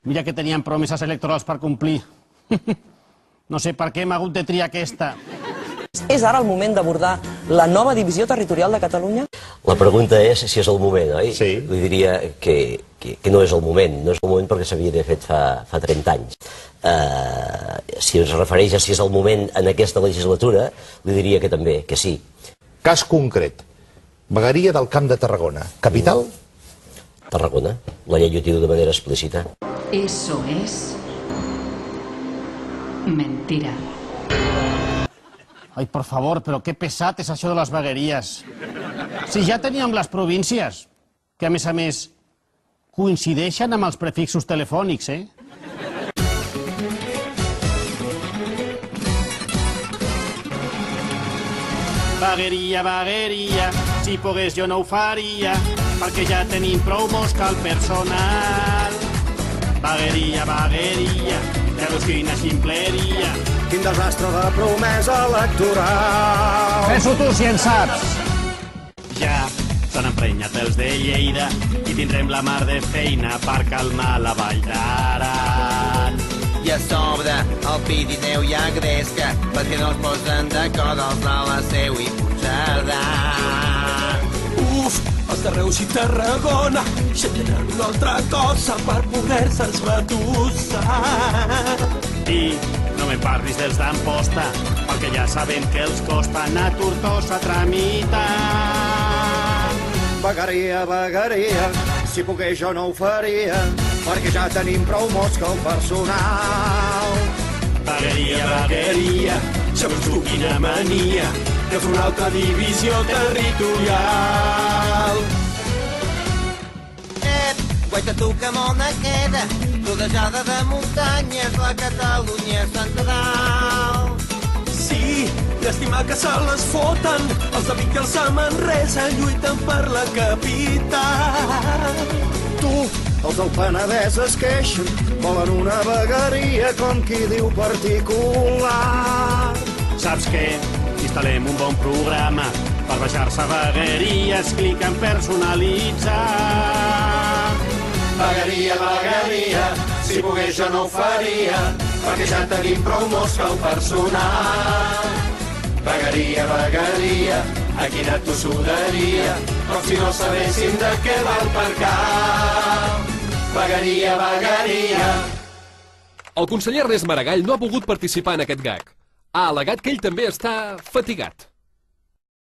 Mira que teníem promeses electorals per complir. No sé per què hem hagut de triar aquesta. És ara el moment d'abordar la nova divisió territorial de Catalunya? La pregunta és si és el moment, oi? Sí. Li diria que no és el moment. No és el moment perquè s'havia d'haver fet fa 30 anys. Si es refereix a si és el moment en aquesta legislatura, li diria que també, que sí. Cas concret. Vegueria del Camp de Tarragona. Capital? Tarragona. La llei ho diu de manera explícita. Eso es mentira. Ai, por favor, però que pesat és això de les vegueries. Si ja teníem les províncies, que a més coincideixen amb els prefixos telefònics, eh? Vegueria, vegueria, si pogués jo no ho faria, perquè ja tenim prou mosca al personal. Vegueria, vegueria, ja veus quina ximpleria. Quin desastre de promesa electoral. Penso tu si en saps. Ja s'han emprenyat els de Lleida i tindrem la mar de feina per calmar la Vall d'Aran. I a sobre el Pirineu i a Gresca perquè no es posen d'acord els de la Seu i Puigcerdà. Uf, els de Reus i Tarragona ja tenen una altra cosa per poder-se esbatussar. I no me parlis dels d'Amposta, perquè ja sabem que els costa anar a Tortosa a tramitar. Vegueria, vegueria, si pogués jo no ho faria, perquè ja tenim prou mosca al personal. Vegueria, vegueria, ja veus tu quina mania de fer una altra divisió territorial. Guaita tu que mona queda, rodejada de muntanyes, la Catalunya central. Sí, llàstima que se les foten, els de Vic i els de Manresa lluiten per la capital. Tu, els del Penedès es queixen, volen una vegueria com qui diu particular. Saps què? Instal·lem un bon programa per baixar-se vegueries, clic en personalitzar. Vegueria, vegueria, si pogués jo no ho faria, perquè ja tenim prou mosca al personal. Vegueria, vegueria, a quina tossuderia, com si no sabéssim de què va el percal. Vegueria, vegueria. El conseller Ernest Maragall no ha pogut participar en aquest gag. Ha al·legat que ell també està fatigat.